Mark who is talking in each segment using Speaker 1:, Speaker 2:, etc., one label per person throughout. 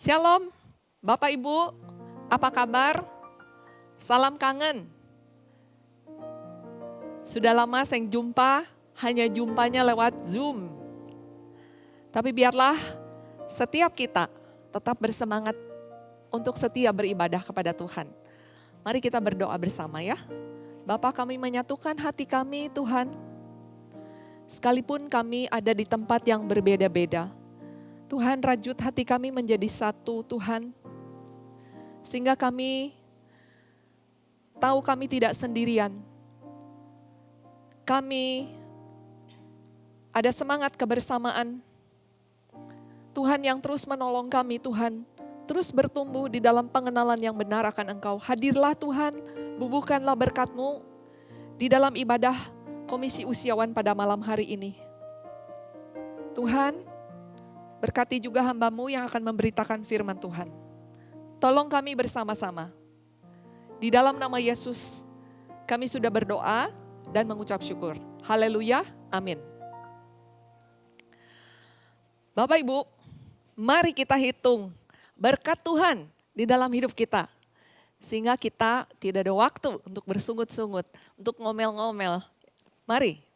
Speaker 1: Shalom, Bapak Ibu, apa kabar? Salam kangen. Sudah lama saya jumpa, hanya jumpanya lewat Zoom. Tapi biarlah setiap kita tetap bersemangat untuk setia beribadah kepada Tuhan. Mari kita berdoa bersama ya. Bapa, kami menyatukan hati kami Tuhan. Sekalipun kami ada di tempat yang berbeda-beda. Tuhan, rajut hati kami menjadi satu Tuhan. Sehingga kami tahu kami tidak sendirian. Kami ada semangat kebersamaan. Tuhan yang terus menolong kami, Tuhan. Terus bertumbuh di dalam pengenalan yang benar akan Engkau. Hadirlah Tuhan, bubuhkanlah berkat-Mu di dalam ibadah Komisi Usiawan pada malam hari ini. Tuhan, berkati juga hamba-Mu yang akan memberitakan firman Tuhan. Tolong kami bersama-sama. Di dalam nama Yesus, kami sudah berdoa dan mengucap syukur. Haleluya, amin. Bapak Ibu, mari kita hitung berkat Tuhan di dalam hidup kita. Sehingga kita tidak ada waktu untuk bersungut-sungut, untuk ngomel-ngomel. Mari.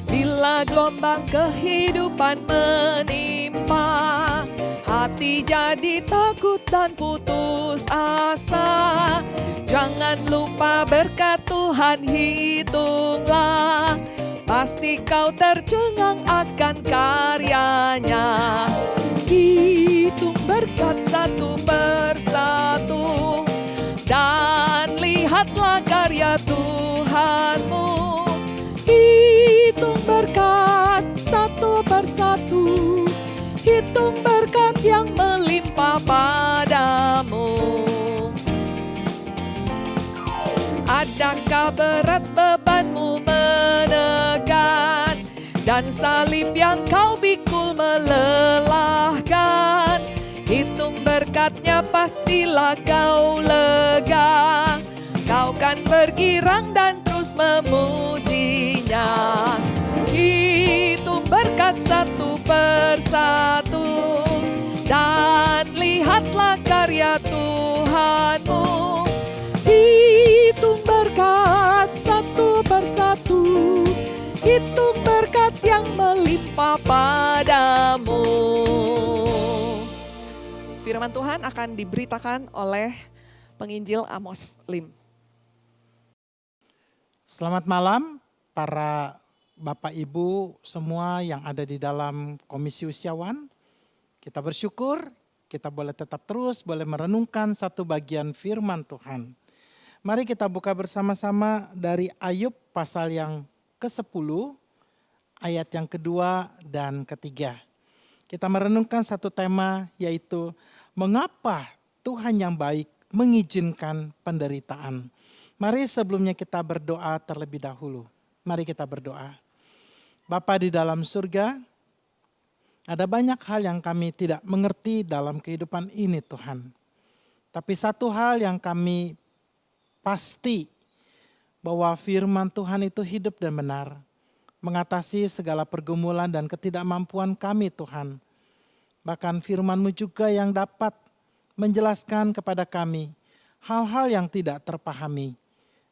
Speaker 1: Bila gelombang kehidupan menimpa, hati jadi takut dan putus asa. Jangan lupa berkat Tuhan hitunglah, pasti kau tercengang akan karyanya. Hitung berkat satu persatu, dan lihatlah karya Tuhanmu. Hitung berkat satu persatu, hitung berkat yang melimpah padamu. Adakah berat bebanmu menekan, dan salib yang kau pikul melelahkan? Hitung berkatnya pastilah kau lega, kau kan bergirang dan terus memujinya. Hitung berkat satu persatu, dan lihatlah karya Tuhanmu. Hitung berkat satu persatu, hitung berkat yang melimpah padamu. Firman Tuhan akan diberitakan oleh penginjil Amos Lim.
Speaker 2: Selamat malam para Bapak Ibu semua yang ada di dalam Komisi Usiawan. Kita bersyukur kita boleh tetap terus boleh merenungkan satu bagian firman Tuhan. Mari kita buka bersama-sama dari Ayub pasal yang ke-10, ayat yang kedua dan ketiga. Kita merenungkan satu tema, yaitu mengapa Tuhan yang baik mengizinkan penderitaan. Mari sebelumnya kita berdoa terlebih dahulu. Mari kita berdoa. Bapa di dalam surga, ada banyak hal yang kami tidak mengerti dalam kehidupan ini Tuhan. Tapi satu hal yang kami pasti, bahwa firman Tuhan itu hidup dan benar, mengatasi segala pergumulan dan ketidakmampuan kami Tuhan. Bahkan firman-Mu juga yang dapat menjelaskan kepada kami hal-hal yang tidak terpahami.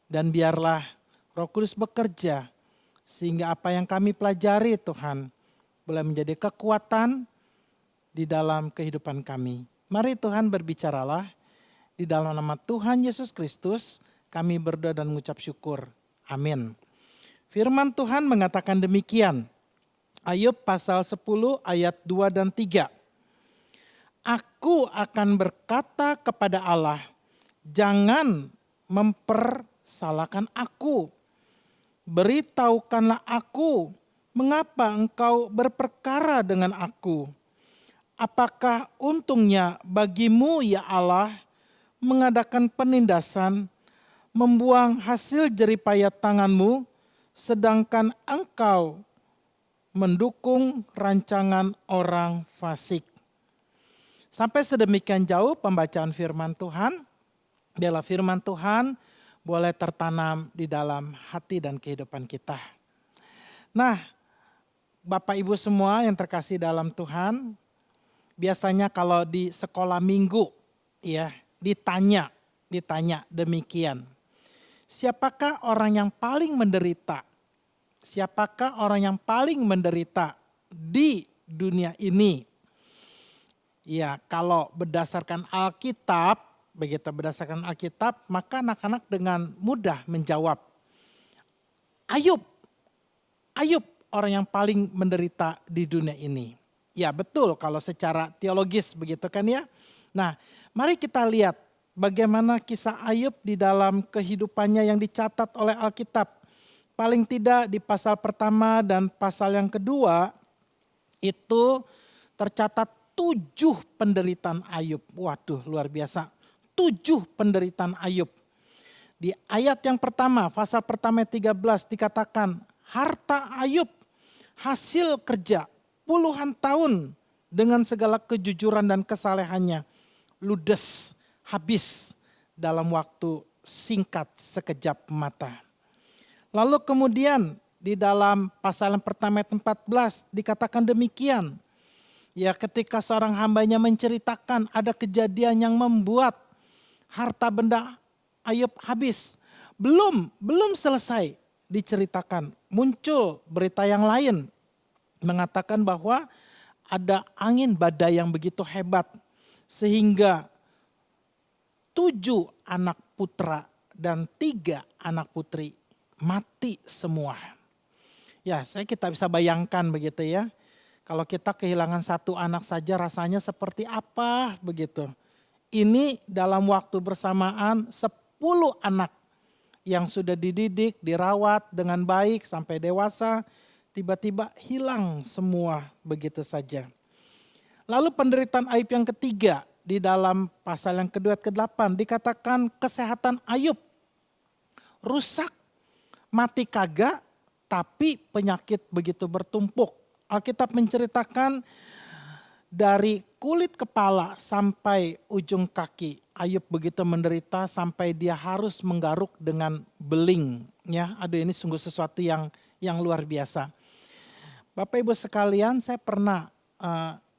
Speaker 2: Dan biarlah Roh Kudus bekerja, sehingga apa yang kami pelajari Tuhan, boleh menjadi kekuatan di dalam kehidupan kami. Mari Tuhan berbicaralah, di dalam nama Tuhan Yesus Kristus, kami berdoa dan mengucap syukur. Amin. Firman Tuhan mengatakan demikian. Ayub pasal 10 ayat 2 dan 3. Aku akan berkata kepada Allah, jangan mempersalahkan aku. Beritahukanlah aku, mengapa engkau berperkara dengan aku. Apakah untungnya bagimu ya Allah, mengadakan penindasan, membuang hasil jeripayah tanganmu, sedangkan engkau mendukung rancangan orang fasik. Sampai sedemikian jauh pembacaan firman Tuhan. Biarlah firman Tuhan boleh tertanam di dalam hati dan kehidupan kita. Nah, Bapak Ibu semua yang terkasih dalam Tuhan, biasanya kalau di sekolah minggu ya ditanya demikian. Siapakah orang yang paling menderita? Siapakah orang yang paling menderita di dunia ini? Ya, kalau berdasarkan Alkitab, maka anak-anak dengan mudah menjawab. Ayub orang yang paling menderita di dunia ini. Ya betul kalau secara teologis begitu kan ya. Nah, mari kita lihat bagaimana kisah Ayub di dalam kehidupannya yang dicatat oleh Alkitab. Paling tidak di pasal pertama dan pasal yang kedua itu tercatat 7 penderitaan Ayub. Waduh, luar biasa. 7 penderitaan Ayub. Di ayat yang pertama, pasal pertama 13 dikatakan, harta Ayub hasil kerja puluhan tahun dengan segala kejujuran dan kesalehannya ludes, habis dalam waktu singkat sekejap mata. Lalu kemudian di dalam pasal yang pertama ayat 14 dikatakan demikian. Ya, ketika seorang hambanya menceritakan ada kejadian yang membuat harta benda Ayub habis. Belum selesai diceritakan. Muncul berita yang lain mengatakan bahwa ada angin badai yang begitu hebat sehingga 7 anak putra dan 3 anak putri mati semua. Ya, kita bisa bayangkan begitu ya. Kalau kita kehilangan 1 anak saja rasanya seperti apa begitu. Ini dalam waktu bersamaan 10 anak yang sudah dididik, dirawat dengan baik sampai dewasa, tiba-tiba hilang semua begitu saja. Lalu penderitaan Ayub yang ketiga di dalam pasal yang kedua ke-8 dikatakan kesehatan Ayub rusak, mati kagak, tapi penyakit begitu bertumpuk. Alkitab menceritakan dari kulit kepala sampai ujung kaki Ayub begitu menderita sampai dia harus menggaruk dengan beling. Ya, aduh ini sungguh sesuatu yang luar biasa. Bapak Ibu sekalian, saya pernah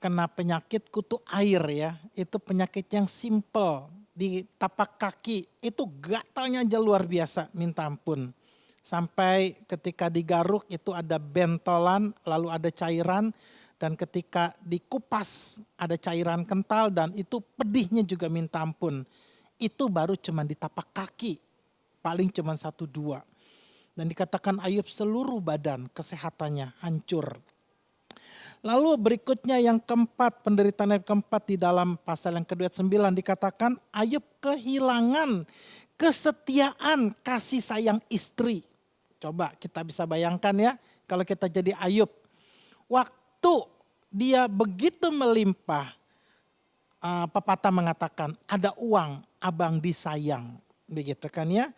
Speaker 2: kena penyakit kutu air ya. Itu penyakit yang simple di tapak kaki. Itu gatalnya aja luar biasa, minta ampun. Sampai ketika digaruk itu ada bentolan, lalu ada cairan. Dan ketika dikupas ada cairan kental dan itu pedihnya juga minta ampun. Itu baru cuma di tapak kaki, paling cuma 1-2. Dan dikatakan Ayub seluruh badan kesehatannya hancur. Lalu berikutnya yang keempat, penderitaan yang keempat di dalam pasal yang kedua 9 dikatakan Ayub kehilangan kesetiaan kasih sayang istri. Coba kita bisa bayangkan ya kalau kita jadi Ayub. Waktu dia begitu melimpah, pepatah mengatakan ada uang abang disayang. Begitu kan ya.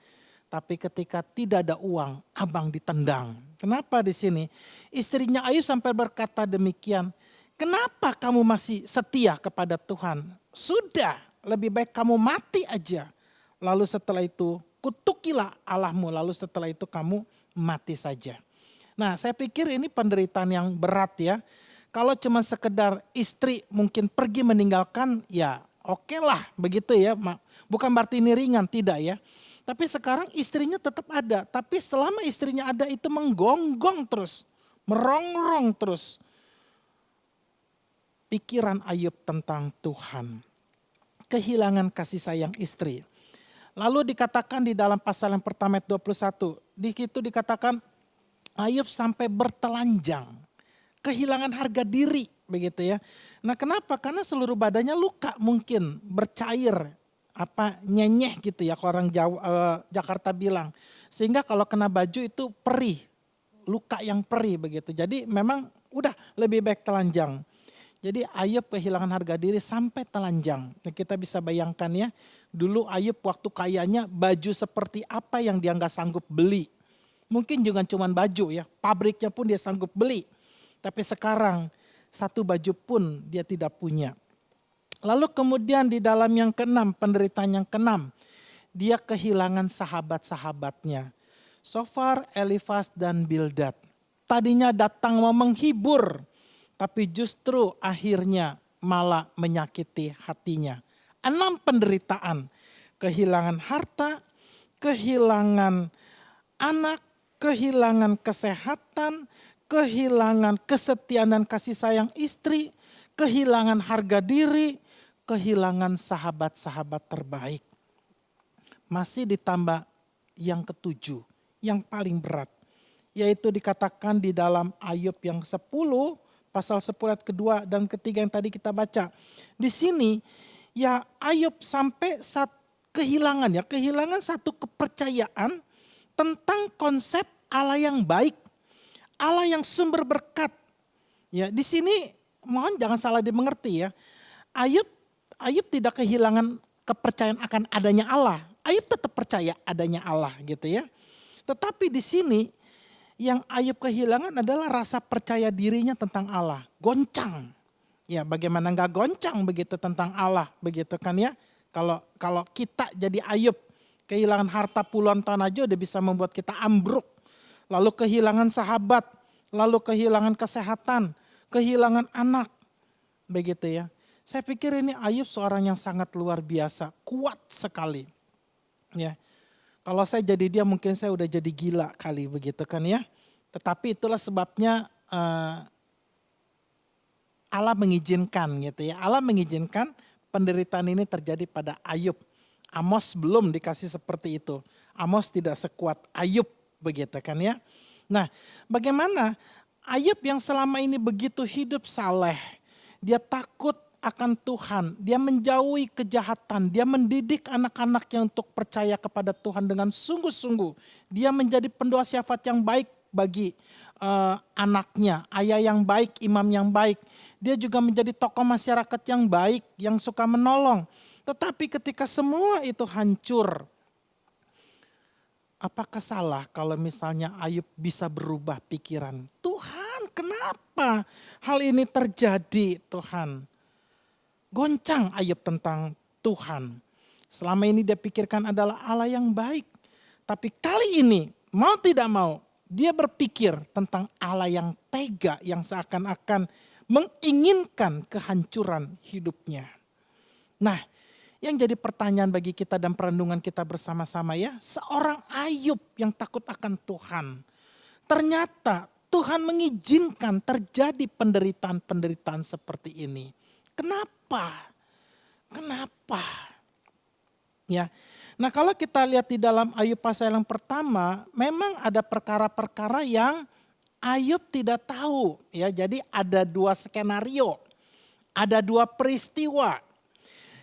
Speaker 2: Tapi ketika tidak ada uang, abang ditendang. Kenapa di sini? Istrinya Ayub sampai berkata demikian. Kenapa kamu masih setia kepada Tuhan? Sudah, lebih baik kamu mati aja. Lalu setelah itu kutukilah Allahmu. Lalu setelah itu kamu mati saja. Nah, saya pikir ini penderitaan yang berat ya. Kalau cuma sekedar istri mungkin pergi meninggalkan, ya oke lah begitu ya. Bukan berarti ini ringan, tidak ya. Tapi sekarang istrinya tetap ada. Tapi selama istrinya ada itu menggonggong terus. Merongrong terus. Pikiran Ayub tentang Tuhan. Kehilangan kasih sayang istri. Lalu dikatakan di dalam pasal yang pertama ayat 21. Di situ dikatakan Ayub sampai bertelanjang. Kehilangan harga diri begitu ya. Nah kenapa? Karena seluruh badannya luka mungkin bercair. Nyenyeh gitu ya kalau orang Jakarta bilang. Sehingga kalau kena baju itu perih, luka yang perih begitu. Jadi memang udah lebih baik telanjang. Jadi Ayub kehilangan harga diri sampai telanjang. Nah, kita bisa bayangkan ya, dulu Ayub waktu kayanya baju seperti apa yang dia nggak sanggup beli. Mungkin juga cuma baju ya, pabriknya pun dia sanggup beli. Tapi sekarang satu baju pun dia tidak punya. Lalu kemudian di dalam yang keenam, penderitaan yang keenam, dia kehilangan sahabat-sahabatnya. Sofar, Elifas, dan Bildad. Tadinya datang mau menghibur, tapi justru akhirnya malah menyakiti hatinya. 6 penderitaan, kehilangan harta, kehilangan anak, kehilangan kesehatan, kehilangan kesetiaan dan kasih sayang istri, kehilangan harga diri, kehilangan sahabat-sahabat terbaik. Masih ditambah yang ketujuh, yang paling berat. Yaitu dikatakan di dalam Ayub yang 10, pasal 10 ayat kedua dan ketiga yang tadi kita baca. Di sini ya Ayub sampai kehilangan satu kepercayaan tentang konsep Allah yang baik, Allah yang sumber berkat. Ya, di sini mohon jangan salah dimengerti ya. Ayub tidak kehilangan kepercayaan akan adanya Allah. Ayub tetap percaya adanya Allah gitu ya. Tetapi di sini yang Ayub kehilangan adalah rasa percaya dirinya tentang Allah. Goncang. Ya, bagaimana enggak goncang begitu tentang Allah begitu kan ya. Kalau kita jadi Ayub, kehilangan harta puluhan tahun aja udah bisa membuat kita ambruk. Lalu kehilangan sahabat, lalu kehilangan kesehatan, kehilangan anak. Begitu ya. Saya pikir ini Ayub seorang yang sangat luar biasa, kuat sekali. Ya. Kalau saya jadi dia mungkin saya udah jadi gila kali begitu kan ya. Tetapi itulah sebabnya Allah mengizinkan gitu ya. Allah mengizinkan penderitaan ini terjadi pada Ayub. Amos belum dikasih seperti itu. Amos tidak sekuat Ayub begitu kan ya. Nah, bagaimana Ayub yang selama ini begitu hidup saleh, dia takut akan Tuhan, dia menjauhi kejahatan, dia mendidik anak-anaknya untuk percaya kepada Tuhan dengan sungguh-sungguh. Dia menjadi pendoa syafaat yang baik bagi anaknya, ayah yang baik, imam yang baik. Dia juga menjadi tokoh masyarakat yang baik, yang suka menolong. Tetapi ketika semua itu hancur, apakah salah kalau misalnya Ayub bisa berubah pikiran? Tuhan, kenapa hal ini terjadi, Tuhan? Goncang Ayub tentang Tuhan. Selama ini dia pikirkan adalah Allah yang baik. Tapi kali ini mau tidak mau dia berpikir tentang Allah yang tega, yang seakan-akan menginginkan kehancuran hidupnya. Nah, yang jadi pertanyaan bagi kita dan perenungan kita bersama-sama ya, seorang Ayub yang takut akan Tuhan. Ternyata Tuhan mengizinkan terjadi penderitaan-penderitaan seperti ini. Kenapa? Ya. Nah, kalau kita lihat di dalam Ayub pasal yang pertama, memang ada perkara-perkara yang Ayub tidak tahu, ya. Jadi ada 2 skenario. Ada 2 peristiwa.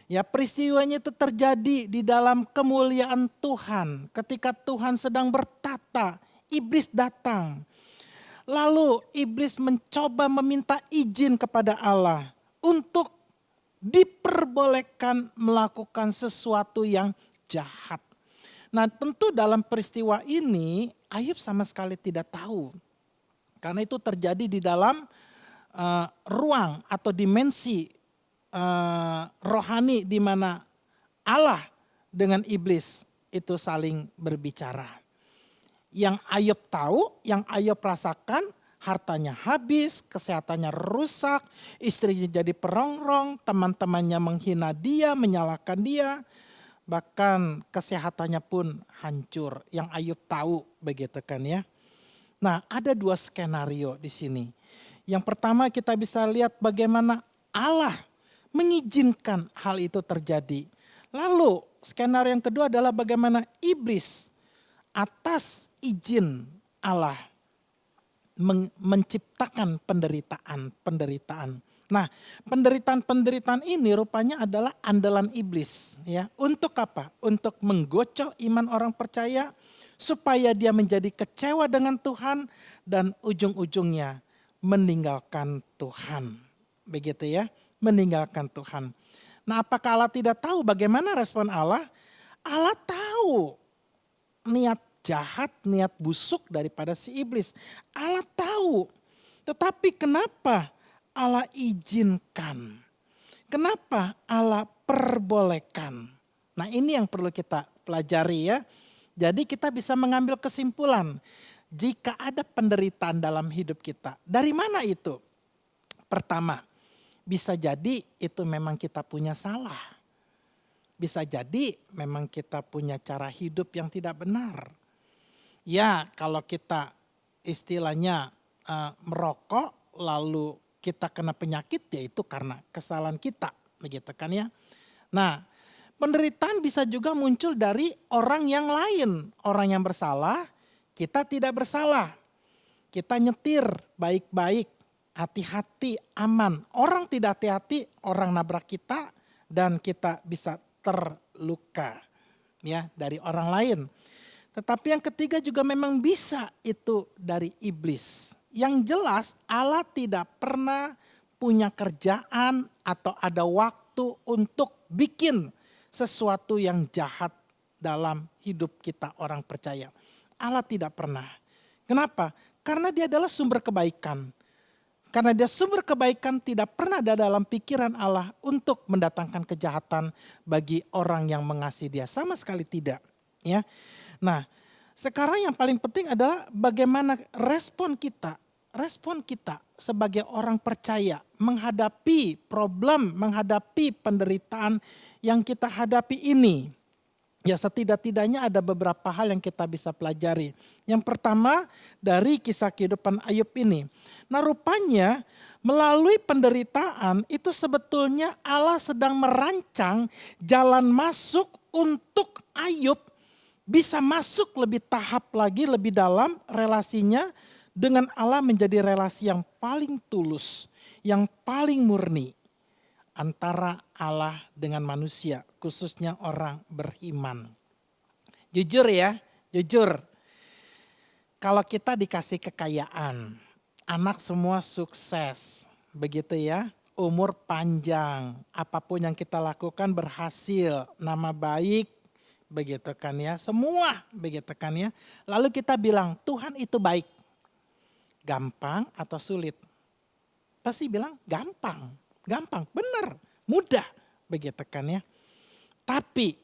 Speaker 2: Ya, peristiwanya itu terjadi di dalam kemuliaan Tuhan. Ketika Tuhan sedang bertata, iblis datang. Lalu iblis mencoba meminta izin kepada Allah untuk diperbolehkan melakukan sesuatu yang jahat. Nah, tentu dalam peristiwa ini Ayub sama sekali tidak tahu. Karena itu terjadi di dalam ruang atau dimensi rohani di mana Allah dengan iblis itu saling berbicara. Yang Ayub tahu, yang Ayub rasakan, hartanya habis, kesehatannya rusak, istrinya jadi perongrong, teman-temannya menghina dia, menyalahkan dia, bahkan kesehatannya pun hancur. Yang Ayub tahu begitu kan ya. Nah, ada 2 skenario di sini. Yang pertama kita bisa lihat bagaimana Allah mengizinkan hal itu terjadi. Lalu skenario yang kedua adalah bagaimana iblis atas izin Allah menciptakan penderitaan. Nah, penderitaan ini rupanya adalah andalan iblis, ya. Untuk apa? Untuk menggocok iman orang percaya supaya dia menjadi kecewa dengan Tuhan dan ujung-ujungnya meninggalkan Tuhan. Begitu ya, meninggalkan Tuhan. Nah, apakah Allah tidak tahu bagaimana respon Allah? Allah tahu niat jahat, niat busuk daripada si iblis. Allah tahu. Tetapi kenapa Allah izinkan? Kenapa Allah perbolehkan? Nah, ini yang perlu kita pelajari ya. Jadi kita bisa mengambil kesimpulan. Jika ada penderitaan dalam hidup kita, dari mana itu? Pertama, bisa jadi itu memang kita punya salah. Bisa jadi memang kita punya cara hidup yang tidak benar. Ya, kalau kita istilahnya merokok lalu kita kena penyakit, ya itu karena kesalahan kita, begitu kan ya. Nah, penderitaan bisa juga muncul dari orang yang lain. Orang yang bersalah, kita tidak bersalah. Kita nyetir baik-baik, hati-hati, aman. Orang tidak hati-hati, orang nabrak kita dan kita bisa terluka ya dari orang lain. Tetapi yang ketiga juga memang bisa itu dari iblis. Yang jelas Allah tidak pernah punya kerjaan atau ada waktu untuk bikin sesuatu yang jahat dalam hidup kita orang percaya. Allah tidak pernah. Kenapa? Karena dia adalah sumber kebaikan. Karena dia sumber kebaikan, tidak pernah ada dalam pikiran Allah untuk mendatangkan kejahatan bagi orang yang mengasihi dia. Sama sekali tidak. Ya. Nah, sekarang yang paling penting adalah bagaimana respon kita. Respon kita sebagai orang percaya menghadapi problem, menghadapi penderitaan yang kita hadapi ini. Ya, setidak-tidaknya ada beberapa hal yang kita bisa pelajari. Yang pertama dari kisah kehidupan Ayub ini. Nah, rupanya melalui penderitaan itu sebetulnya Allah sedang merancang jalan masuk untuk Ayub bisa masuk lebih tahap lagi, lebih dalam relasinya dengan Allah menjadi relasi yang paling tulus, yang paling murni antara Allah dengan manusia, khususnya orang beriman. Jujur ya, jujur. Kalau kita dikasih kekayaan, anak semua sukses, begitu ya, umur panjang, apapun yang kita lakukan berhasil, nama baik, begitu kan ya, semua begitu kan ya. Lalu kita bilang Tuhan itu baik, gampang atau sulit? Pasti bilang gampang, gampang, benar, mudah, begitu kan ya. Tapi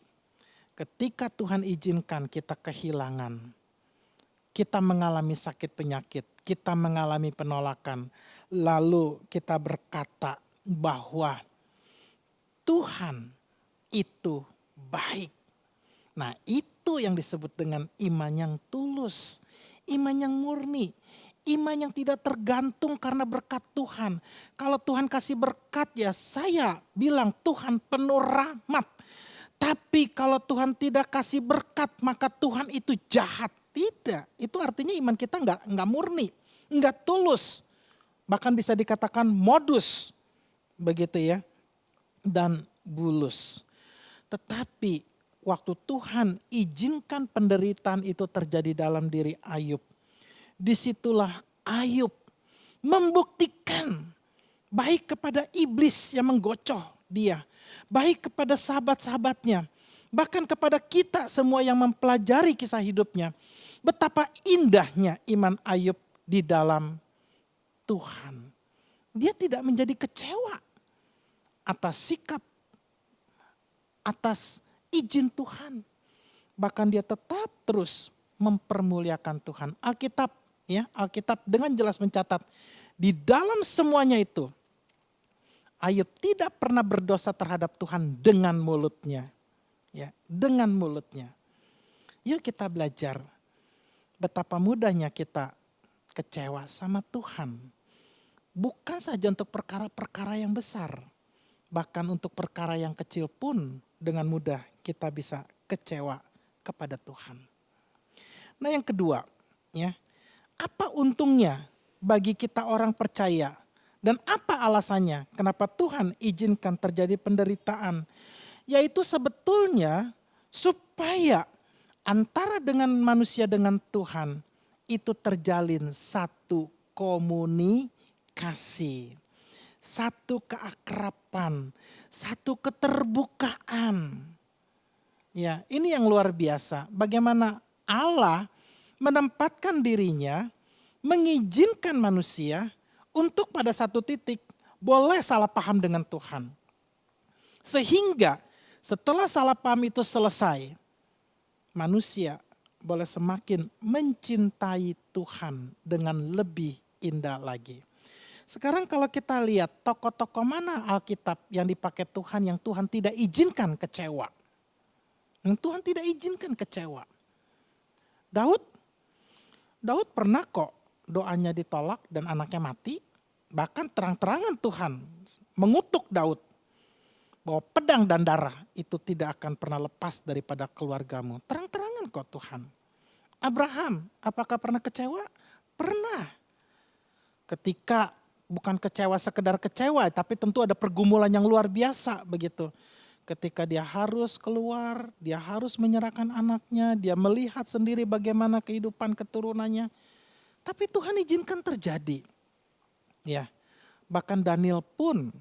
Speaker 2: ketika Tuhan izinkan kita kehilangan, kita mengalami sakit penyakit, kita mengalami penolakan, lalu kita berkata bahwa Tuhan itu baik. Nah, itu yang disebut dengan iman yang tulus, iman yang murni, iman yang tidak tergantung karena berkat Tuhan. Kalau Tuhan kasih berkat ya saya bilang Tuhan penuh rahmat. Tapi kalau Tuhan tidak kasih berkat maka Tuhan itu jahat. Tidak, itu artinya iman kita enggak murni, enggak tulus. Bahkan bisa dikatakan modus, begitu ya, dan bulus. Tetapi waktu Tuhan izinkan penderitaan itu terjadi dalam diri Ayub, disitulah Ayub membuktikan baik kepada iblis yang menggocoh dia, baik kepada sahabat-sahabatnya, bahkan kepada kita semua yang mempelajari kisah hidupnya, betapa indahnya iman Ayub di dalam Tuhan. Dia tidak menjadi kecewa atas sikap, atas izin Tuhan. Bahkan dia tetap terus mempermuliakan Tuhan. Alkitab ya, Alkitab dengan jelas mencatat di dalam semuanya itu Ayub tidak pernah berdosa terhadap Tuhan dengan mulutnya. Ya, dengan mulutnya. Yuk kita belajar betapa mudahnya kita kecewa sama Tuhan. Bukan saja untuk perkara-perkara yang besar. Bahkan untuk perkara yang kecil pun dengan mudah kita bisa kecewa kepada Tuhan. Nah yang kedua, ya, apa untungnya bagi kita orang percaya dan apa alasannya kenapa Tuhan izinkan terjadi penderitaan? Yaitu sebetulnya supaya antara dengan manusia dengan Tuhan itu terjalin satu komunikasi, satu keakraban, satu keterbukaan. Ya, ini yang luar biasa. Bagaimana Allah menempatkan dirinya, mengizinkan manusia untuk pada satu titik boleh salah paham dengan Tuhan. Sehingga setelah salah paham itu selesai, manusia boleh semakin mencintai Tuhan dengan lebih indah lagi. Sekarang kalau kita lihat tokoh-tokoh mana Alkitab yang dipakai Tuhan yang Tuhan tidak izinkan kecewa. Yang Tuhan tidak izinkan kecewa. Daud pernah kok doanya ditolak dan anaknya mati. Bahkan terang-terangan Tuhan mengutuk Daud bahwa pedang dan darah itu tidak akan pernah lepas daripada keluargamu. Terang-terangan kok Tuhan. Abraham, apakah pernah kecewa? Pernah. Ketika bukan kecewa sekedar kecewa, tapi tentu ada pergumulan yang luar biasa begitu. Ketika dia harus keluar, dia harus menyerahkan anaknya, dia melihat sendiri bagaimana kehidupan keturunannya. Tapi Tuhan izinkan terjadi. Ya, bahkan Daniel pun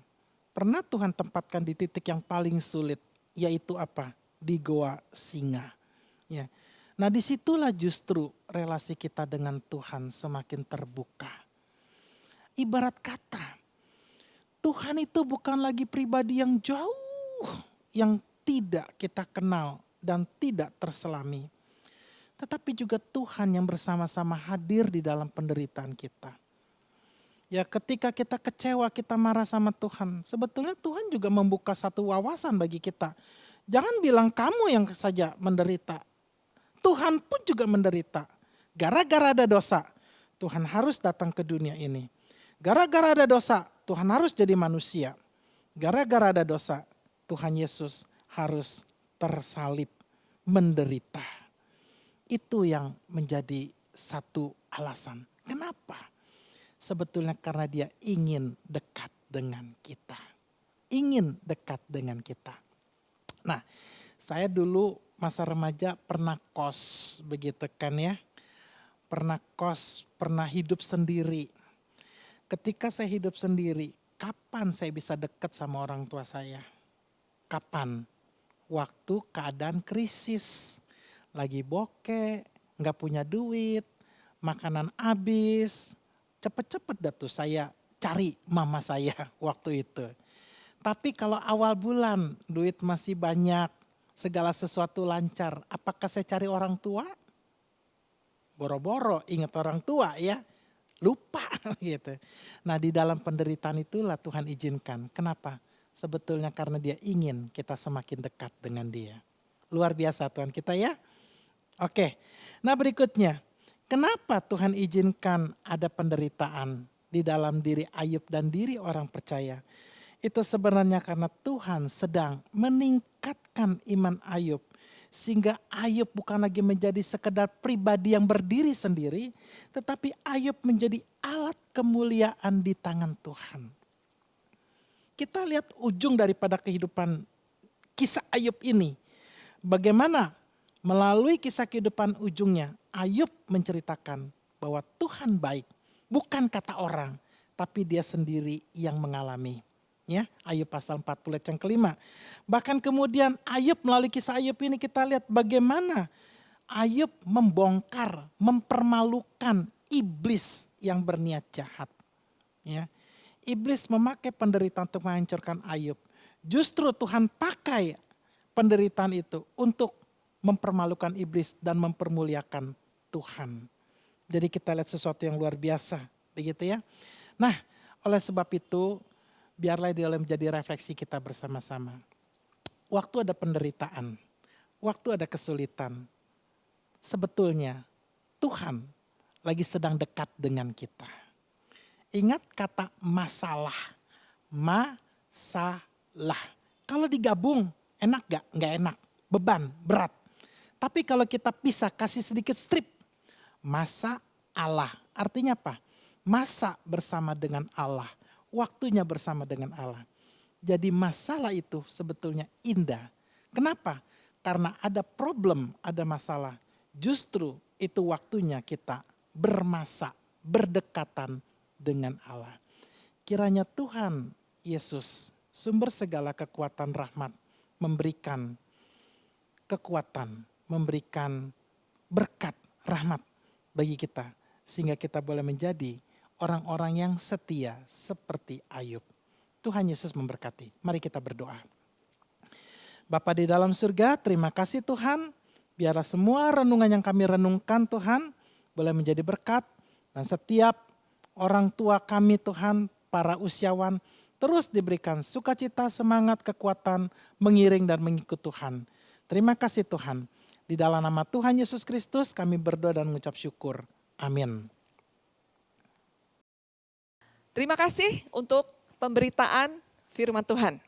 Speaker 2: pernah Tuhan tempatkan di titik yang paling sulit, yaitu apa? Di goa singa. Ya. Nah disitulah justru relasi kita dengan Tuhan semakin terbuka. Ibarat kata, Tuhan itu bukan lagi pribadi yang jauh, yang tidak kita kenal dan tidak terselami. Tetapi juga Tuhan yang bersama-sama hadir di dalam penderitaan kita. Ya ketika kita kecewa, kita marah sama Tuhan. Sebetulnya Tuhan juga membuka satu wawasan bagi kita. Jangan bilang kamu yang saja menderita. Tuhan pun juga menderita. Gara-gara ada dosa, Tuhan harus datang ke dunia ini. Gara-gara ada dosa, Tuhan harus jadi manusia. Gara-gara ada dosa, Tuhan Yesus harus tersalib, menderita. Itu yang menjadi satu alasan. Kenapa? Sebetulnya karena dia ingin dekat dengan kita. Ingin dekat dengan kita. Nah, saya dulu masa remaja pernah kos begitu kan ya. Pernah kos, pernah hidup sendiri. Ketika saya hidup sendiri, kapan saya bisa dekat sama orang tua saya? Kapan? Waktu keadaan krisis. Lagi bokeh, gak punya duit, makanan habis. Cepet-cepet dah tuh saya cari mama saya waktu itu. Tapi kalau awal bulan duit masih banyak, segala sesuatu lancar, apakah saya cari orang tua? Boro-boro ingat orang tua ya, lupa gitu. Nah di dalam penderitaan itulah Tuhan izinkan. Kenapa? Sebetulnya karena dia ingin kita semakin dekat dengan dia. Luar biasa Tuhan kita ya. Oke, nah berikutnya. Kenapa Tuhan izinkan ada penderitaan di dalam diri Ayub dan diri orang percaya? Itu sebenarnya karena Tuhan sedang meningkatkan iman Ayub. Sehingga Ayub bukan lagi menjadi sekedar pribadi yang berdiri sendiri. Tetapi Ayub menjadi alat kemuliaan di tangan Tuhan. Kita lihat ujung daripada kehidupan kisah Ayub ini. Bagaimana melalui kisah kehidupan ujungnya, Ayub menceritakan bahwa Tuhan baik, bukan kata orang, tapi dia sendiri yang mengalami. Ya, Ayub pasal 40 ayat yang kelima. Bahkan kemudian Ayub melalui kisah Ayub ini kita lihat bagaimana Ayub membongkar, mempermalukan iblis yang berniat jahat. Ya, iblis memakai penderitaan untuk menghancurkan Ayub. Justru Tuhan pakai penderitaan itu untuk mempermalukan iblis dan mempermuliakan Tuhan. Jadi kita lihat sesuatu yang luar biasa, begitu ya. Nah, oleh sebab itu, biarlah dia menjadi refleksi kita bersama-sama. Waktu ada penderitaan, waktu ada kesulitan, sebetulnya Tuhan lagi sedang dekat dengan kita. Ingat kata masalah, masalah. Kalau digabung, enak gak? Gak enak, beban, berat. Tapi kalau kita pisah, kasih sedikit strip. Masa Allah. Artinya apa? Masa bersama dengan Allah. Waktunya bersama dengan Allah. Jadi masalah itu sebetulnya indah. Kenapa? Karena ada problem, ada masalah. Justru itu waktunya kita bermasa, berdekatan dengan Allah. Kiranya Tuhan Yesus, sumber segala kekuatan rahmat, memberikan kekuatan, memberikan berkat, rahmat bagi kita. Sehingga kita boleh menjadi orang-orang yang setia seperti Ayub. Tuhan Yesus memberkati. Mari kita berdoa. Bapa di dalam surga, terima kasih Tuhan. Biarlah semua renungan yang kami renungkan Tuhan boleh menjadi berkat. Dan setiap orang tua kami Tuhan, para usiawan, terus diberikan sukacita, semangat, kekuatan, mengiring dan mengikut Tuhan. Terima kasih Tuhan. Di dalam nama Tuhan Yesus Kristus kami berdoa dan mengucap syukur. Amin.
Speaker 1: Terima kasih untuk pemberitaan firman Tuhan.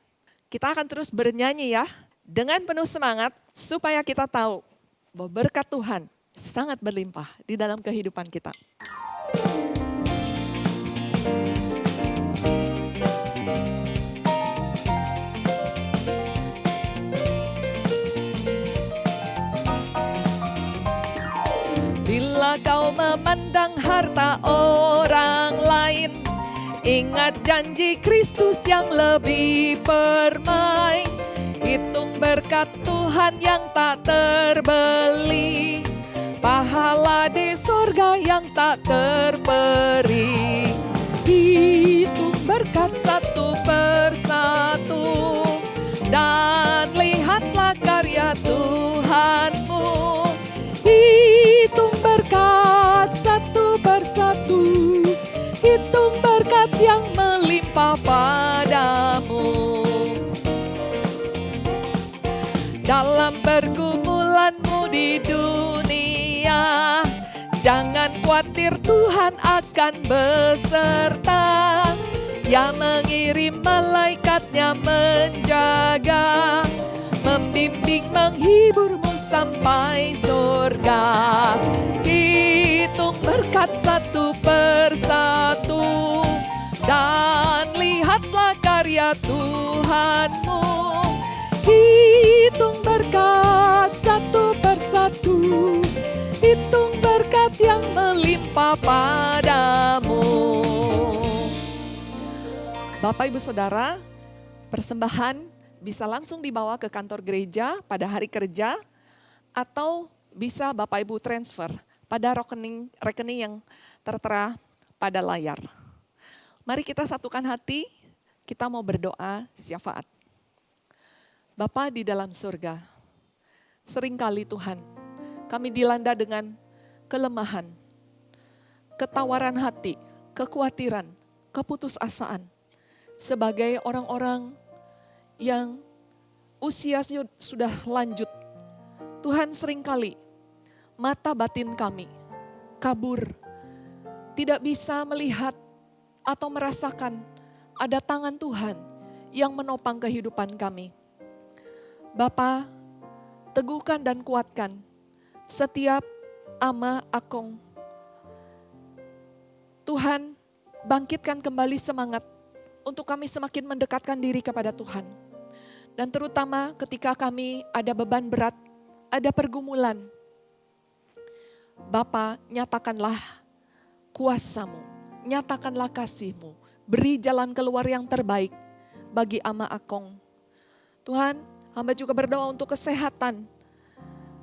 Speaker 1: Kita akan terus bernyanyi ya, dengan penuh semangat supaya kita tahu bahwa berkat Tuhan sangat berlimpah di dalam kehidupan kita. Bila kau memandang harta orang lain, ingat janji Kristus yang lebih permai. Hitung berkat Tuhan yang tak terbeli, pahala di sorga yang tak terperi. Hitung berkat satu persatu, dan lihatlah karya Tuhanmu. Hitung berkat satu persatu, hitung berkat yang melimpah padamu. Dalam pergumulanmu di dunia, jangan khawatir, Tuhan akan beserta. Ia mengirim malaikatnya menjaga, membimbing, menghiburmu sampai surga. Hitung berkat satu persatu, dan lihatlah karya Tuhanmu. Hitung berkat satu persatu, hitung berkat yang melimpah padamu. Bapak Ibu Saudara, persembahan bisa langsung dibawa ke kantor gereja pada hari kerja, atau bisa Bapak Ibu transfer pada rekening yang tertera pada layar. Mari kita satukan hati, kita mau berdoa syafaat. Bapa di dalam surga, seringkali Tuhan, kami dilanda dengan kelemahan, ketawaran hati, kekhawatiran, keputusasaan. Sebagai orang-orang yang usianya sudah lanjut, Tuhan seringkali mata batin kami kabur, tidak bisa melihat atau merasakan ada tangan Tuhan yang menopang kehidupan kami. Bapa, teguhkan dan kuatkan setiap ama akong. Tuhan, bangkitkan kembali semangat untuk kami semakin mendekatkan diri kepada Tuhan. Dan terutama ketika kami ada beban berat, ada pergumulan. Bapa, nyatakanlah kuasa-Mu, nyatakanlah kasih-Mu, beri jalan keluar yang terbaik bagi ama akong. Tuhan, hamba juga berdoa untuk kesehatan.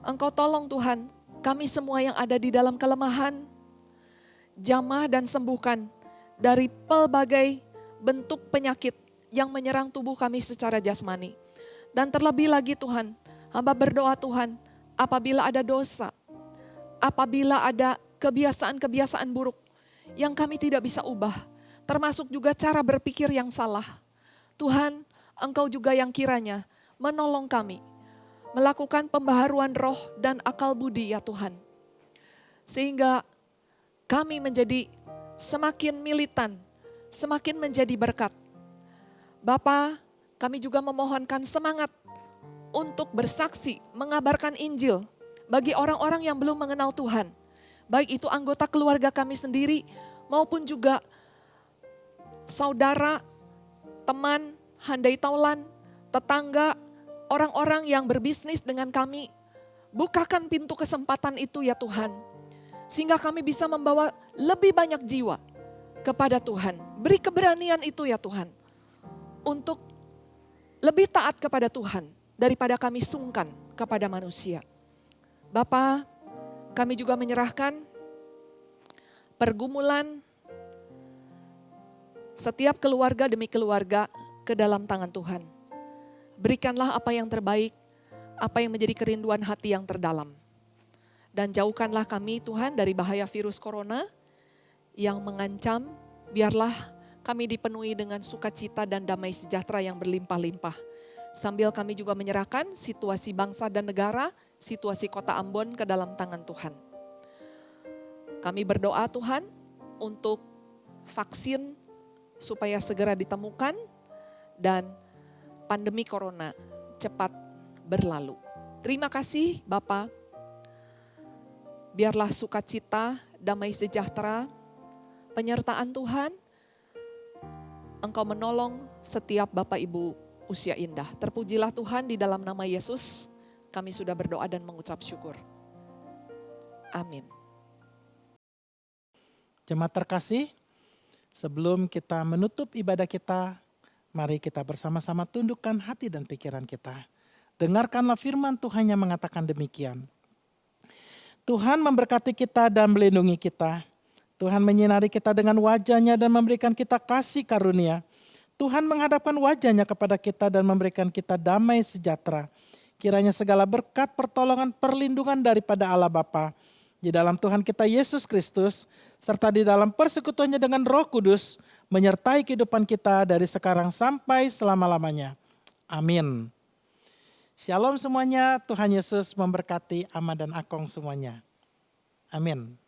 Speaker 1: Engkau tolong Tuhan, kami semua yang ada di dalam kelemahan, jamah dan sembuhkan dari pelbagai bentuk penyakit yang menyerang tubuh kami secara jasmani. Dan terlebih lagi Tuhan, hamba berdoa Tuhan, apabila ada dosa, apabila ada kebiasaan-kebiasaan buruk yang kami tidak bisa ubah, termasuk juga cara berpikir yang salah. Tuhan, Engkau juga yang kiranya menolong kami melakukan pembaharuan roh dan akal budi ya Tuhan. Sehingga kami menjadi semakin militan, semakin menjadi berkat. Bapa, kami juga memohonkan semangat untuk bersaksi, mengabarkan Injil bagi orang-orang yang belum mengenal Tuhan. Baik itu anggota keluarga kami sendiri maupun juga saudara, teman, handai taulan, tetangga, orang-orang yang berbisnis dengan kami. Bukakan pintu kesempatan itu ya Tuhan. Sehingga kami bisa membawa lebih banyak jiwa kepada Tuhan. Beri keberanian itu ya Tuhan. Untuk lebih taat kepada Tuhan daripada kami sungkan kepada manusia. Bapa, Kami juga menyerahkan pergumulan setiap keluarga demi keluarga ke dalam tangan Tuhan. Berikanlah apa yang terbaik, apa yang menjadi kerinduan hati yang terdalam. Dan jauhkanlah kami Tuhan dari bahaya virus corona yang mengancam. Biarlah kami dipenuhi dengan sukacita dan damai sejahtera yang berlimpah-limpah. Sambil kami juga menyerahkan situasi bangsa dan negara, situasi kota Ambon ke dalam tangan Tuhan. Kami berdoa Tuhan untuk vaksin supaya segera ditemukan dan pandemi corona cepat berlalu. Terima kasih Bapa. Biarlah sukacita, damai sejahtera, penyertaan Tuhan, Engkau menolong setiap Bapak Ibu usia indah. Terpujilah Tuhan, di dalam nama Yesus kami sudah berdoa dan mengucap syukur. Amin.
Speaker 2: Jemaat terkasih, sebelum kita menutup ibadah kita, mari kita bersama-sama tundukkan hati dan pikiran kita. Dengarkanlah firman Tuhan yang mengatakan demikian. Tuhan memberkati kita dan melindungi kita. Tuhan menyinari kita dengan wajah-Nya dan memberikan kita kasih karunia. Tuhan menghadapkan wajah-Nya kepada kita dan memberikan kita damai sejahtera. Kiranya segala berkat, pertolongan, perlindungan daripada Allah Bapa, di dalam Tuhan kita Yesus Kristus, serta di dalam persekutuannya dengan Roh Kudus, menyertai kehidupan kita dari sekarang sampai selama-lamanya. Amin. Shalom semuanya, Tuhan Yesus memberkati Ama dan Akong semuanya. Amin.